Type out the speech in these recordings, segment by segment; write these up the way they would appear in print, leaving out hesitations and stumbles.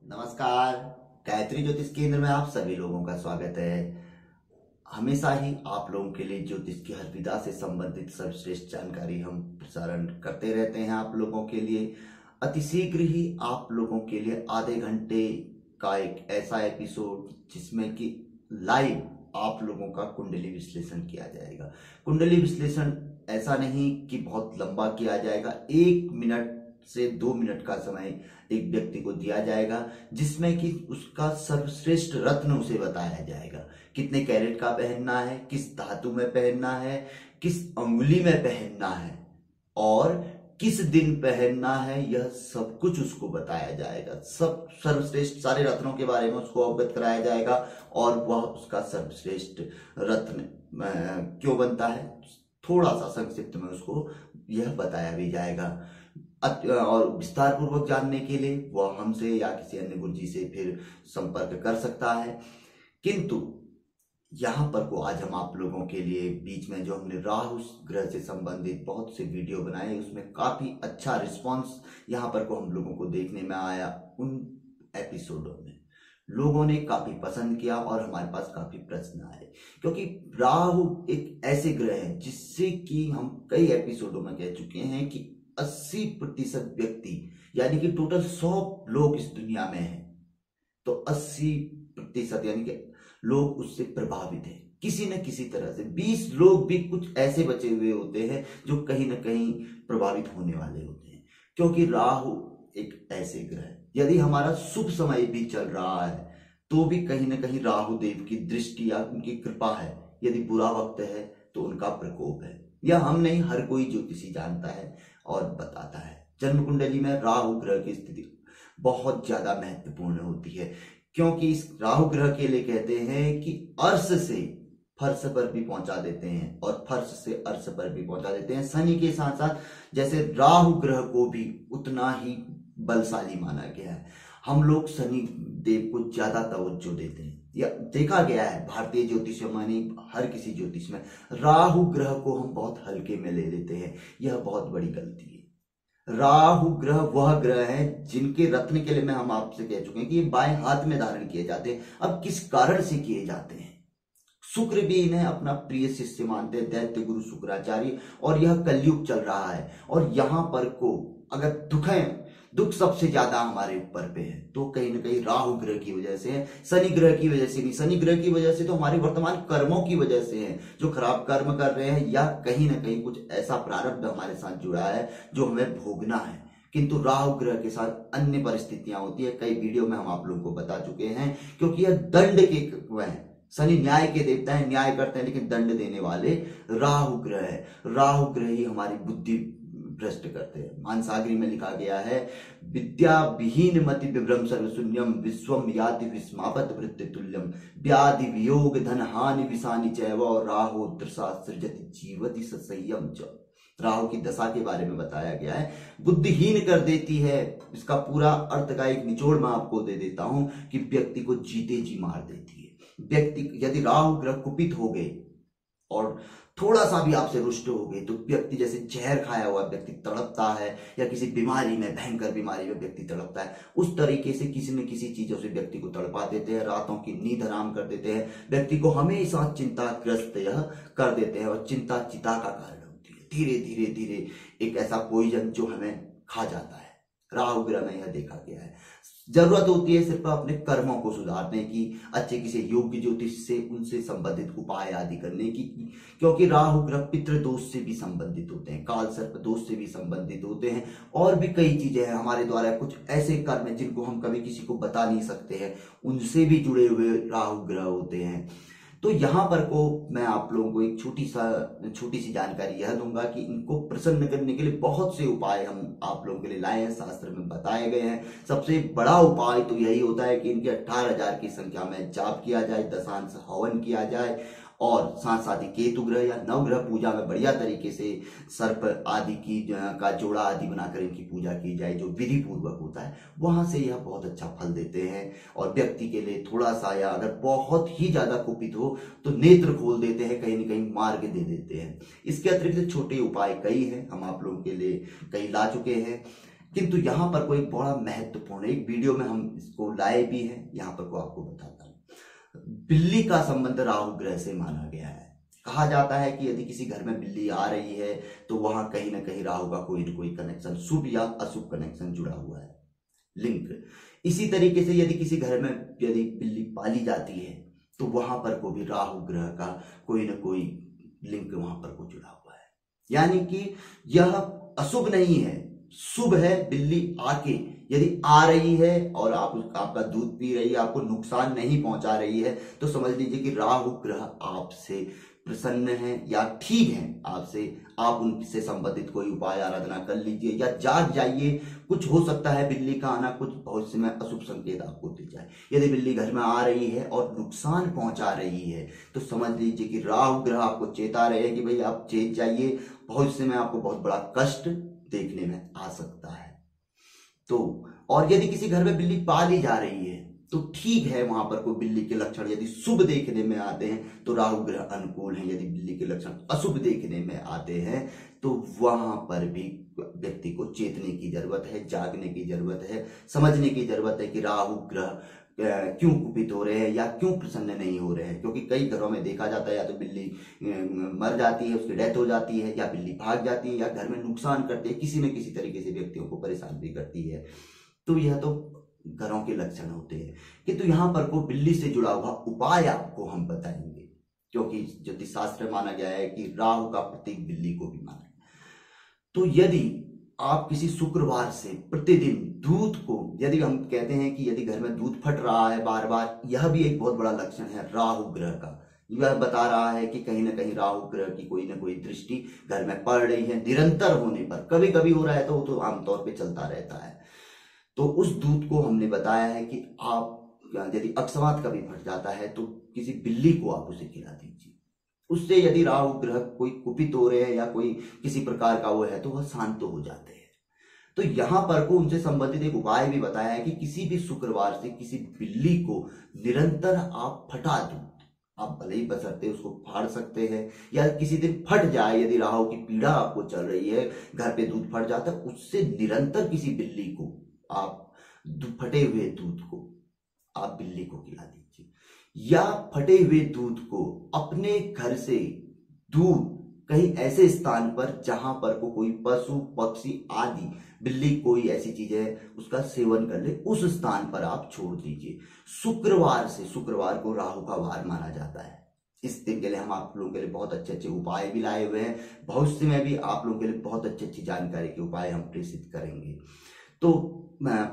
नमस्कार। गायत्री ज्योतिष केंद्र में आप सभी लोगों का स्वागत है। हमेशा ही आप लोगों के लिए ज्योतिष की हर विधा से संबंधित सर्वश्रेष्ठ जानकारी हम प्रसारण करते रहते हैं। आप लोगों के लिए अतिशीघ्र ही आप लोगों के लिए आधे घंटे का एक ऐसा एपिसोड जिसमें कि लाइव आप लोगों का कुंडली विश्लेषण किया जाएगा। कुंडली विश्लेषण ऐसा नहीं कि बहुत लंबा किया जाएगा, 1 मिनट से 2 मिनट का समय एक व्यक्ति को दिया जाएगा, जिसमें कि उसका सर्वश्रेष्ठ रत्न उसे बताया जाएगा। कितने कैरेट का पहनना है, किस धातु में पहनना है, किस अंगुली में पहनना है और किस दिन पहनना है, यह सब कुछ उसको बताया जाएगा। सब सर्वश्रेष्ठ सारे रत्नों के बारे में उसको अवगत कराया जाएगा और वह उसका सर्वश्रेष्ठ रत्न क्यों बनता है थोड़ा सा संक्षिप्त में उसको यह बताया भी जाएगा। और विस्तार पूर्वक जानने के लिए वह हमसे या किसी अन्य गुरुजी से फिर संपर्क कर सकता है। किंतु यहाँ पर को आज हम आप लोगों के लिए बीच में जो हमने राहु ग्रह से संबंधित बहुत से वीडियो बनाए, उसमें काफी अच्छा रिस्पांस यहाँ पर को हम लोगों को देखने में आया। उन एपिसोडों में लोगों ने काफी पसंद किया और हमारे पास काफी प्रश्न आए, क्योंकि राहु एक ऐसे ग्रह है जिससे कि हम कई एपिसोडों में कह चुके हैं कि 80% व्यक्ति यानी कि टोटल 100 लोग इस दुनिया में हैं तो 80% यानी कि लोग उससे प्रभावित हैं किसी न किसी तरह से। 20 लोग भी कुछ ऐसे बचे हुए होते हैं जो कहीं ना कहीं प्रभावित होने वाले होते हैं, क्योंकि राहु एक ऐसे ग्रह है। यदि हमारा शुभ समय भी चल रहा है तो भी कहीं ना कहीं राहु देव की दृष्टि या उनकी कृपा है। यदि बुरा वक्त है तो उनका प्रकोप है। यह हम नहीं, हर कोई ज्योतिषी जानता है और बताता है। जन्म कुंडली में राहु ग्रह की स्थिति बहुत ज्यादा महत्वपूर्ण होती है, क्योंकि इस राहु ग्रह के लिए कहते हैं कि अर्श से फर्श पर भी पहुंचा देते हैं और फर्श से अर्श पर भी पहुंचा देते हैं। शनि के साथ साथ जैसे राहु ग्रह को भी उतना ही बलशाली माना गया है। हम लोग शनि देव को ज्यादा तवज्जो देते हैं, या देखा गया है भारतीय ज्योतिष मानी हर किसी ज्योतिष में राहु ग्रह को हम बहुत हल्के में ले लेते हैं। यह बहुत बड़ी गलती है। राहु ग्रह वह ग्रह है जिनके रत्न के लिए मैं हम आपसे कह चुके हैं कि ये बाएं हाथ में धारण किए जाते हैं। अब किस कारण से किए जाते हैं? शुक्र भी इन्हें अपना प्रिय शिष्य मानते हैं, दैत्य गुरु शुक्राचार्य, और यह कलयुग चल रहा है। और यहां पर को अगर दुख सबसे ज्यादा हमारे ऊपर पे है तो कहीं ना कहीं राहु ग्रह की वजह से है, शनि ग्रह की वजह से नहीं। शनि ग्रह की वजह से तो हमारे वर्तमान कर्मों की वजह से है, जो खराब कर्म कर रहे हैं, या कहीं ना कहीं कुछ ऐसा प्रारब्ध हमारे साथ जुड़ा है जो हमें भोगना है। किंतु राहु ग्रह के साथ अन्य परिस्थितियां होती है। कई वीडियो में हम आप लोगों को बता चुके हैं, क्योंकि यह दंड के वह है। शनि न्याय के देवता है, न्याय करते हैं, लेकिन दंड देने वाले राहु ग्रह है। राहु ग्रह ही हमारी बुद्धि भ्रष्ट करते हैं। मानसागरी में लिखा गया है, विद्या विहीन मति विभ्रम सर्वशून्यम विश्वम याति विस्मापत वृत्ति तुल्यम व्याधि वियोग धन हानि विषानि चैव राहु दृशा सृजति जीवति ससंयम च। राहु की दशा के बारे में बताया गया है, बुद्धिहीन कर देती है। इसका पूरा अर्थ का एक निचोड़ मैं आपको दे देता हूं कि व्यक्ति को जीते जी मार देती है। व्यक्ति यदि राहु ग्रह कुपित हो गए और थोड़ा सा भी आपसे रुष्ट हो गए तो व्यक्ति जैसे जहर खाया हुआ व्यक्ति तड़पता है, या किसी बीमारी में, भयंकर बीमारी में व्यक्ति तड़पता है, उस तरीके से किसी न किसी चीजों से व्यक्ति को तड़पा देते हैं। रातों की नींद हराम कर देते हैं, व्यक्ति को हमेशा चिंताग्रस्त यह कर देते हैं और चिंता चिता का कारण होती है। धीरे धीरे धीरे एक ऐसा पॉइजन जो हमें खा जाता है। राहु ग्रह में यह देखा गया है। जरूरत होती है सिर्फ अपने कर्मों को सुधारने की, अच्छे किसी योग्य ज्योतिष से उनसे संबंधित उपाय आदि करने की, क्योंकि राहु ग्रह पितृ दोष से भी संबंधित होते हैं, काल सर्प दोष से भी संबंधित होते हैं, और भी कई चीजें हैं हमारे द्वारा। कुछ ऐसे कर्म हैं जिनको हम कभी किसी को बता नहीं सकते हैं, उनसे भी जुड़े हुए राहु ग्रह होते हैं। तो यहाँ पर को मैं आप लोगों को एक छोटी सी जानकारी यह दूंगा कि इनको प्रसन्न करने के लिए बहुत से उपाय हम आप लोगों के लिए लाए हैं, शास्त्र में बताए गए हैं। सबसे बड़ा उपाय तो यही होता है कि इनके 18,000 की संख्या में जाप किया जाए, दशांश हवन किया जाए, और साथ साथ ही केतु ग्रह या नवग्रह पूजा में बढ़िया तरीके से सर्प आदि की का जोड़ा आदि बनाकर इनकी पूजा की जाए, जो विधि पूर्वक होता है। वहां से यह बहुत अच्छा फल देते हैं। और व्यक्ति के लिए थोड़ा सा, या अगर बहुत ही ज्यादा कुपित हो तो नेत्र खोल देते हैं, कहीं ना कहीं मार्ग दे देते हैं। इसके अतिरिक्त छोटे उपाय कई हैं, हम आप लोगों के लिए कई ला चुके हैं। किंतु यहाँ पर कोई बड़ा महत्वपूर्ण, एक वीडियो में हम इसको लाए भी हैं, यहाँ पर को आपको बताता हूँ। बिल्ली का संबंध राहु ग्रह से माना गया है। कहा जाता है कि यदि किसी घर में बिल्ली आ रही है तो वहां कहीं ना कहीं राहु का कोई न कोई कनेक्शन, शुभ या अशुभ कनेक्शन जुड़ा हुआ है, लिंक। इसी तरीके से यदि किसी घर में यदि बिल्ली पाली जाती है तो वहां पर को भी राहु ग्रह का कोई न कोई लिंक वहां पर को जुड़ा हुआ है। यानी कि यह अशुभ नहीं है, शुभ है। बिल्ली आके यदि आ रही है और आपका दूध पी रही है, आपको नुकसान नहीं पहुंचा रही है, तो समझ लीजिए कि राहु ग्रह आपसे प्रसन्न है या ठीक है आपसे। आप उनसे संबंधित कोई उपाय आराधना कर लीजिए या जाग जाइए। कुछ हो सकता है बिल्ली का आना कुछ भविष्य में अशुभ संकेत आपको दे जाए। यदि बिल्ली घर में आ रही है और नुकसान पहुंचा रही है तो समझ लीजिए कि राहु ग्रह आपको चेता रहे कि भाई आप चेत जाइए, भविष्य में आपको बहुत बड़ा कष्ट देखने में आ सकता है। तो और यदि किसी घर में बिल्ली पाली जा रही है तो ठीक है, वहां पर कोई बिल्ली के लक्षण यदि शुभ देखने में आते हैं तो राहु ग्रह अनुकूल है। यदि बिल्ली के लक्षण अशुभ देखने में आते हैं तो वहां पर भी व्यक्ति को चेतने की जरूरत है, जागने की जरूरत है, समझने की जरूरत है कि राहु ग्रह क्यों कुपित हो रहे हैं या क्यों प्रसन्न नहीं हो रहे हैं। क्योंकि कई घरों में देखा जाता है या तो बिल्ली मर जाती है, उसकी डेथ हो जाती है, या बिल्ली भाग जाती है, या घर में नुकसान करती है, किसी न किसी तरीके से व्यक्तियों को परेशान भी करती है। तो यह तो घरों के लक्षण होते हैं। किंतु यहाँ पर को बिल्ली से जुड़ा हुआ उपाय आपको हम बताएंगे, क्योंकि ज्योतिष शास्त्र माना गया है कि राहु का प्रतीक बिल्ली को भी माना गया। तो यदि आप किसी शुक्रवार से प्रतिदिन दूध को, यदि हम कहते हैं कि यदि घर में दूध फट रहा है बार बार, यह भी एक बहुत बड़ा लक्षण है राहु ग्रह का। यह बता रहा है कि कहीं ना कहीं राहु ग्रह की कोई ना कोई दृष्टि घर में पड़ रही है निरंतर होने पर। कभी कभी हो रहा है तो वो तो आमतौर पर चलता रहता है। तो उस दूध को हमने बताया है कि आप यदि अकस्मात कभी फट जाता है तो किसी बिल्ली को आप उसे खिला दीजिए। उससे यदि राहु ग्रह कोई कुपित हो रहे हैं या कोई किसी प्रकार का वो है तो वह शांत हो जाते हैं। तो यहां पर को उनसे संबंधित एक उपाय भी बताया है कि किसी भी शुक्रवार से किसी बिल्ली को निरंतर आप फटा दूं। आप भले ही बशर्ते उसको फाड़ सकते हैं, या किसी दिन फट जाए, यदि राहु की पीड़ा आपको चल रही है, घर पे दूध फट जाता है, उससे निरंतर किसी बिल्ली को आप फटे हुए दूध को आप बिल्ली को खिला दीजिए। या फटे हुए दूध को अपने घर से दूर कहीं ऐसे स्थान पर जहां पर को कोई पशु पक्षी आदि, बिल्ली कोई ऐसी चीज है उसका सेवन कर ले, उस स्थान पर आप छोड़ दीजिए। शुक्रवार से, शुक्रवार को राहु का वार माना जाता है। इस दिन के लिए हम आप लोगों के लिए बहुत अच्छे अच्छे उपाय भी लाए हुए हैं। भविष्य में भी आप लोगों के लिए बहुत अच्छी अच्छी जानकारी के उपाय हम प्रेषित करेंगे। तो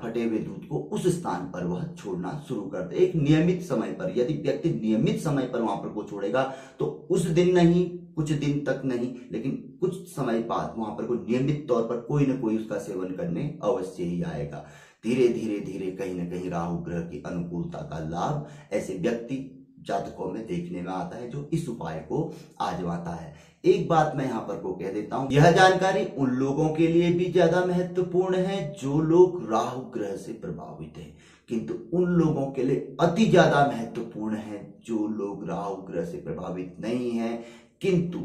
फटे हुए दूध को उस स्थान पर वह छोड़ना शुरू कर दे एक नियमित समय पर। यदि व्यक्ति नियमित समय पर वहां पर को छोड़ेगा तो उस दिन नहीं, कुछ दिन तक नहीं, लेकिन कुछ समय बाद वहां पर को नियमित तौर पर कोई ना कोई उसका सेवन करने अवश्य ही आएगा। धीरे धीरे धीरे कहीं ना कहीं राहु ग्रह की अनुकूलता का लाभ ऐसे व्यक्ति जातकों में देखने में आता है जो इस उपाय को आजमाता है। एक बात मैं यहाँ पर को कह देता हूं, यह जानकारी उन लोगों के लिए भी ज्यादा महत्वपूर्ण है जो लोग राहु ग्रह से प्रभावित हैं, किंतु उन लोगों के लिए अति ज्यादा महत्वपूर्ण है जो लोग राहु ग्रह से प्रभावित नहीं है किंतु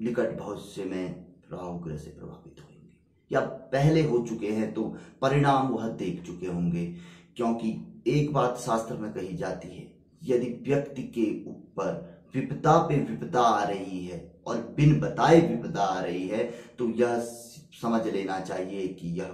निकट भविष्य में राहु ग्रह से प्रभावित होंगे या पहले हो चुके हैं तो परिणाम वह देख चुके होंगे। क्योंकि एक बात शास्त्र में कही जाती है, यदि व्यक्ति के ऊपर विपदा पे विपदा आ रही है और बिन बताए विपदा आ रही है तो यह समझ लेना चाहिए कि यह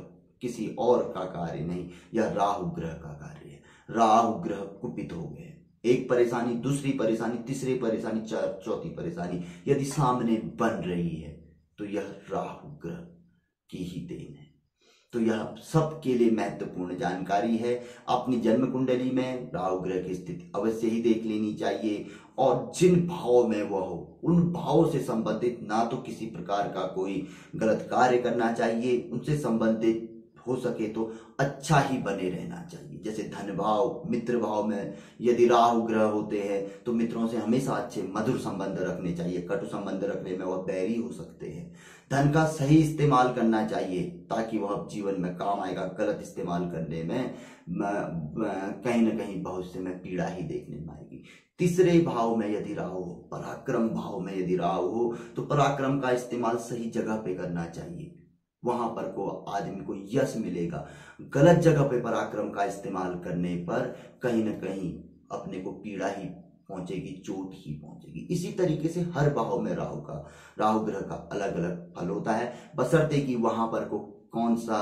किसी और का कार्य नहीं, यह राहु ग्रह का कार्य है। राहु ग्रह कुपित हो गए, एक परेशानी, दूसरी परेशानी, तीसरी परेशानी, चौथी परेशानी यदि सामने बन रही है तो यह राहु ग्रह की ही देन है। तो यह सबके लिए महत्वपूर्ण जानकारी है। अपनी जन्म कुंडली में राहु ग्रह की स्थिति अवश्य ही देख लेनी चाहिए और जिन भाव में वह हो उन भावों से संबंधित ना तो किसी प्रकार का कोई गलत कार्य करना चाहिए, उनसे संबंधित हो सके तो अच्छा ही बने रहना चाहिए। जैसे धन भाव, मित्र भाव में यदि राहु ग्रह होते हैं तो मित्रों से हमेशा अच्छे मधुर संबंध रखने चाहिए, कटु संबंध रखने में वह बैरी हो सकते हैं। धन का सही इस्तेमाल करना चाहिए ताकि वह जीवन में काम आएगा, गलत इस्तेमाल करने में कहीं ना कहीं भविष्य में पीड़ा ही देखने में आएगी। तीसरे भाव में यदि राहु हो, पराक्रम भाव में यदि राहु हो तो पराक्रम का इस्तेमाल सही जगह पे करना चाहिए। वहां पर को आदमी को यश मिलेगा। गलत जगह पे पराक्रम का इस्तेमाल करने पर कहीं ना कहीं अपने को पीड़ा ही पहुंचेगी, चोट ही पहुंचेगी। इसी तरीके से हर भाव में राहु ग्रह का अलग अलग फल होता है, बशर्ते कि वहां पर को कौन सा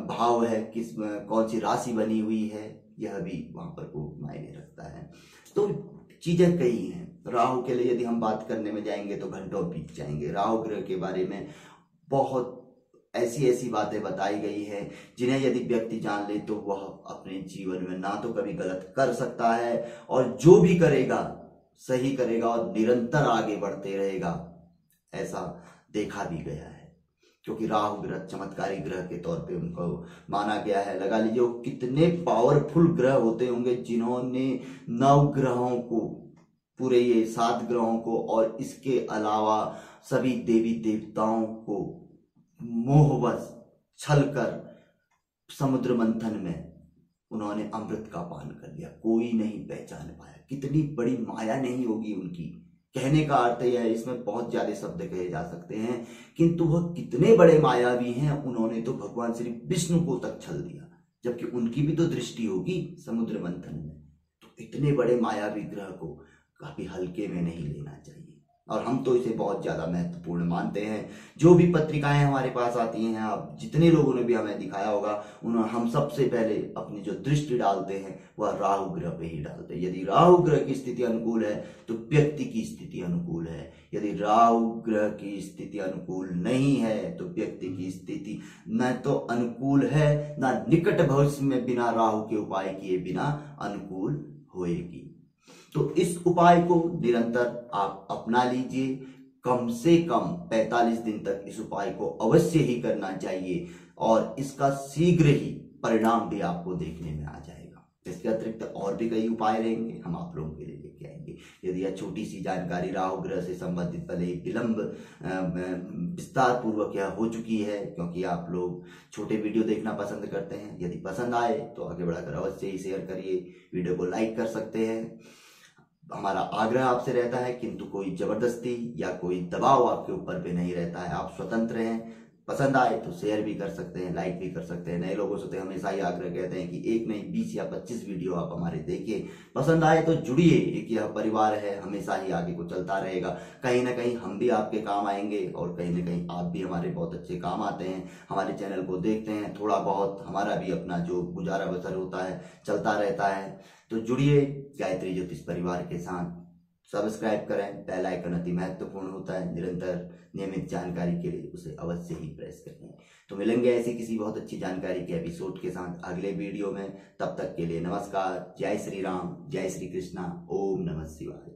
भाव है, कौन सी राशि बनी हुई है, यह भी वहां पर को मायने रखता है। तो चीजें कई हैं। राहु के लिए यदि हम बात करने में जाएंगे तो घंटों बीत जाएंगे। राहु ग्रह के बारे में बहुत ऐसी ऐसी बातें बताई गई है जिन्हें यदि व्यक्ति जान ले तो वह अपने जीवन में ना तो कभी गलत कर सकता है, और जो भी करेगा सही करेगा और निरंतर आगे बढ़ते रहेगा, ऐसा देखा भी गया है। क्योंकि राहु ग्रह चमत्कारी ग्रह के तौर पे उनको माना गया है। लगा लीजिए वो कितने पावरफुल ग्रह होते होंगे जिन्होंने 9 ग्रहों को, पूरे ये 7 ग्रहों को और इसके अलावा सभी देवी देवताओं को मोहवश छल कर समुद्र मंथन में उन्होंने अमृत का पान कर लिया, कोई नहीं पहचान पाया। कितनी बड़ी माया नहीं होगी उनकी। कहने का अर्थ यह है, इसमें बहुत ज्यादा शब्द कहे जा सकते हैं, किंतु वह कितने बड़े मायावी हैं। उन्होंने तो भगवान श्री विष्णु को तक छल दिया, जबकि उनकी भी तो दृष्टि होगी समुद्र मंथन में। तो इतने बड़े मायावी ग्रह को काफी हल्के में नहीं लेना चाहिए, और हम तो इसे बहुत ज्यादा महत्वपूर्ण मानते हैं। जो भी पत्रिकाएं हमारे पास आती हैं, आप जितने लोगों ने भी हमें दिखाया होगा, उन्होंने हम सबसे पहले अपनी जो दृष्टि डालते हैं वह राहु ग्रह पे ही डालते हैं। यदि राहु ग्रह की स्थिति अनुकूल है तो व्यक्ति की स्थिति अनुकूल है, यदि राहु ग्रह की स्थिति अनुकूल नहीं है तो व्यक्ति की स्थिति न तो अनुकूल है, न निकट भविष्य में बिना राहु के उपाय किए बिना अनुकूल होएगी। तो इस उपाय को निरंतर आप अपना लीजिए। कम से कम 45 दिन तक इस उपाय को अवश्य ही करना चाहिए, और इसका शीघ्र ही परिणाम भी आपको देखने में आ जाएगा। इसके अतिरिक्त और भी कई उपाय रहेंगे, हम आप लोगों के लिए लेके आएंगे। यदि यह छोटी सी जानकारी राहु ग्रह से संबंधित भले ही विलंब विस्तार पूर्वक यह हो चुकी है, क्योंकि आप लोग छोटे वीडियो देखना पसंद करते हैं। यदि पसंद आए तो आगे बढ़ाकर अवश्य ही शेयर करिए, वीडियो को लाइक कर सकते हैं। हमारा आग्रह आपसे रहता है, किंतु कोई जबरदस्ती या कोई दबाव आपके ऊपर पे नहीं रहता है। आप स्वतंत्र हैं, पसंद आए तो शेयर भी कर सकते हैं, लाइक भी कर सकते हैं। नए लोगों से तो हमेशा ही आग्रह कहते हैं कि एक नहीं 20 या 25 वीडियो आप हमारे देखिए, पसंद आए तो जुड़िए। एक यह परिवार है, हमेशा ही आगे को चलता रहेगा। कहीं ना कहीं हम भी आपके काम आएंगे, और कहीं ना कहीं आप भी हमारे बहुत अच्छे काम आते हैं। हमारे चैनल को देखते हैं, थोड़ा बहुत हमारा भी अपना जो गुजारा बसर होता है चलता रहता है। तो जुड़िए गायत्री ज्योतिष परिवार के साथ, सब्सक्राइब करें, बेल आइकन अति महत्वपूर्ण होता है। निरंतर नियमित जानकारी के लिए उसे अवश्य ही प्रेस करें। तो मिलेंगे ऐसी किसी बहुत अच्छी जानकारी के एपिसोड के साथ अगले वीडियो में। तब तक के लिए नमस्कार। जय श्री राम, जय श्री कृष्णा, ओम नमः शिवाय।